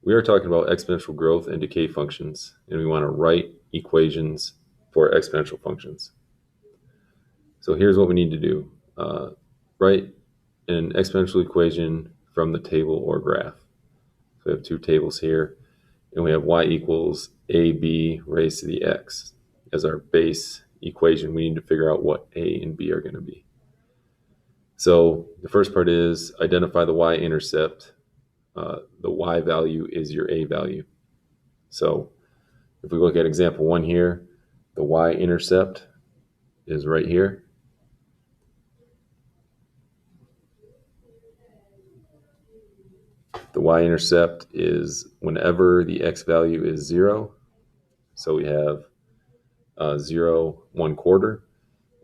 We are talking about exponential growth and decay functions, and we want to write equations for exponential functions. So here's what we need to do. Write an exponential equation from the table or graph. So we have two tables here, and we have y equals ab raised to the x as our base equation. We need to figure out what a and b are going to be. So the first part is identify the y-intercept. The y value is your a value. So if we look at example 1 here, the y-intercept is right here. The y-intercept is whenever the x value is 0. So we have 0, 1/4.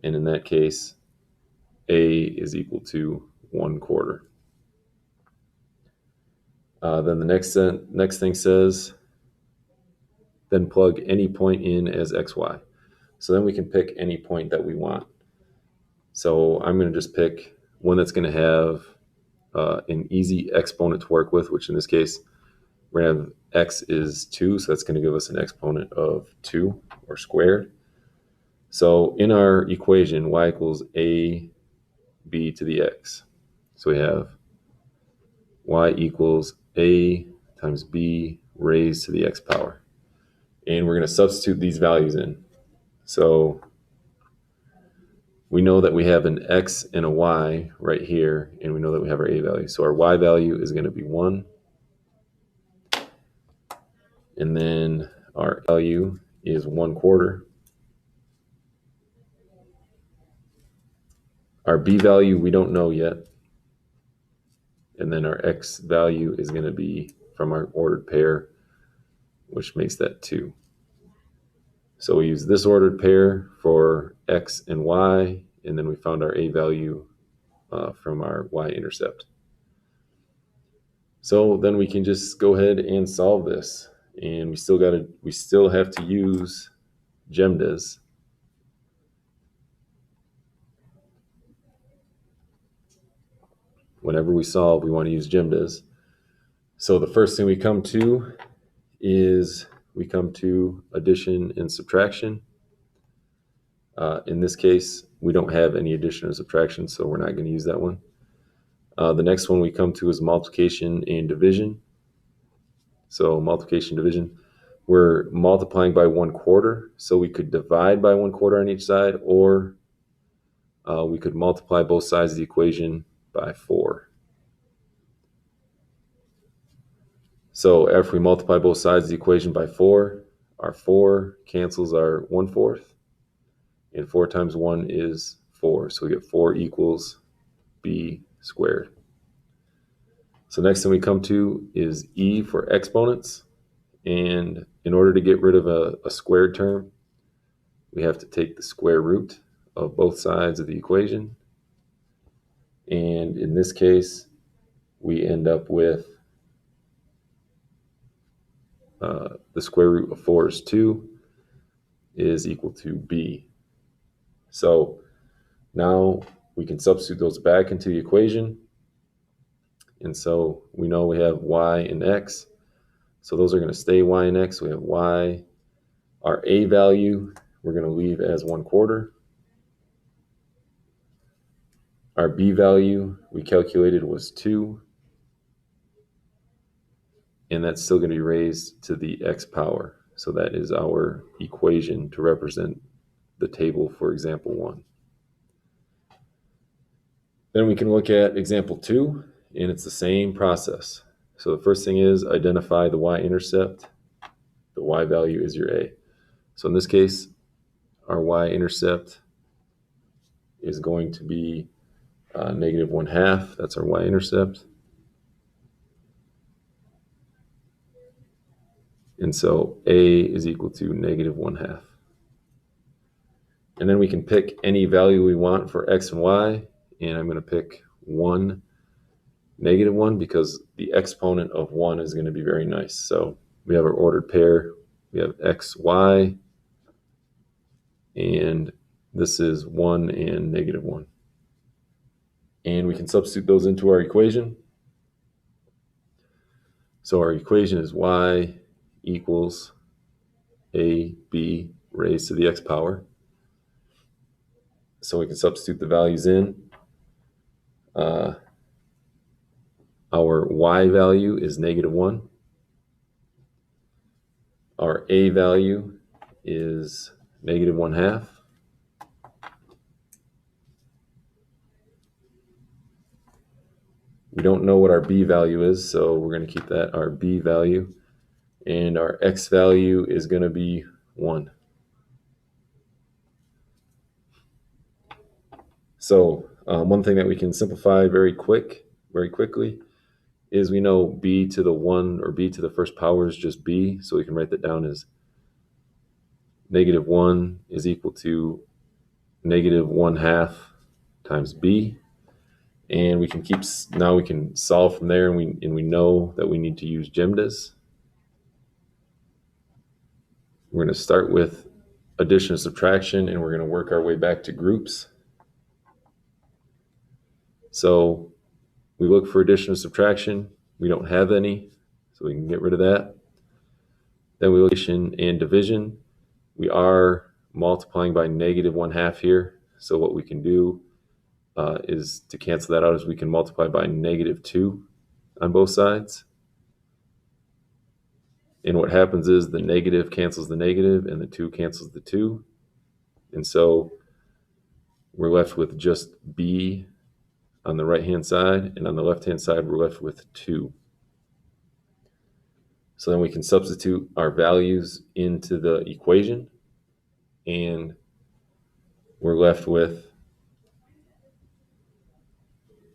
And in that case, a is equal to 1/4. Then the next thing says, then plug any point in as xy. So then we can pick any point that we want. So I'm going to just pick one that's going to have an easy exponent to work with, which in this case, we're going to have x is 2, so that's going to give us an exponent of 2, or squared. So in our equation, y equals a b to the x. So we have y equals a times b raised to the x power. And we're going to substitute these values in. So we know that we have an x and a y right here, and we know that we have our a value. So our y value is going to be 1. And then our value is 1/4. Our b value we don't know yet. And then our x value is going to be from our ordered pair, which makes that 2. So we use this ordered pair for x and y, and then we found our a value from our y-intercept. So then we can just go ahead and solve this, and we still have to use GEMDAs. Whenever we solve, we want to use GEMDAs. So the first thing we come to is addition and subtraction. In this case, we don't have any addition or subtraction, so we're not going to use that one. The next one we come to is multiplication and division. So multiplication, division, we're multiplying by 1/4, so we could divide by 1/4 on each side, or we could multiply both sides of the equation by 4. So after we multiply both sides of the equation by 4, our 4 cancels our 1/4, and 4 times 1 is 4. So we get 4 equals b squared. So next thing we come to is e for exponents. And in order to get rid of a squared term, we have to take the square root of both sides of the equation. And in this case, we end up with the square root of 4 is 2 is equal to b. So now we can substitute those back into the equation. And so we know we have y and x. So those are going to stay y and x. We have y. Our a value, we're going to leave as 1/4. Our b value we calculated was 2. And that's still going to be raised to the x power. So that is our equation to represent the table for example 1. Then we can look at example 2, and it's the same process. So the first thing is identify the y-intercept. The y value is your a. So in this case, our y-intercept is going to be -1/2. That's our y-intercept. And so a is equal to -1/2. And then we can pick any value we want for x and y. And I'm going to pick 1, -1, because the exponent of 1 is going to be very nice. So we have our ordered pair. We have x, y. And this is 1 and -1. And we can substitute those into our equation. So our equation is y equals ab raised to the x power. So we can substitute the values in. Our y value is -1. Our a value is -1/2. We don't know what our b value is, so we're going to keep that, our b value. And our x value is going to be 1. So one thing that we can simplify very quickly is we know b to the 1 or b to the first power is just b, so we can write that down as -1 is equal to -1/2 times b. And we can now we can solve from there, and we know that we need to use GEMDAs. We're going to start with addition and subtraction, and we're going to work our way back to groups. So we look for addition and subtraction. We don't have any, so we can get rid of that. Then we look at addition and division. We are multiplying by -1/2 here, so what we can do is to cancel that out, is we can multiply by -2 on both sides. And what happens is the negative cancels the negative and the 2 cancels the 2. And so we're left with just b on the right-hand side, and on the left-hand side, we're left with 2. So then we can substitute our values into the equation, and we're left with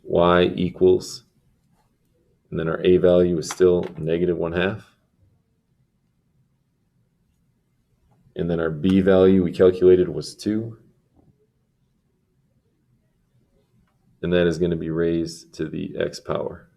y equals, and then our a value is still -1/2. And then our b value we calculated was 2. And that is going to be raised to the x power.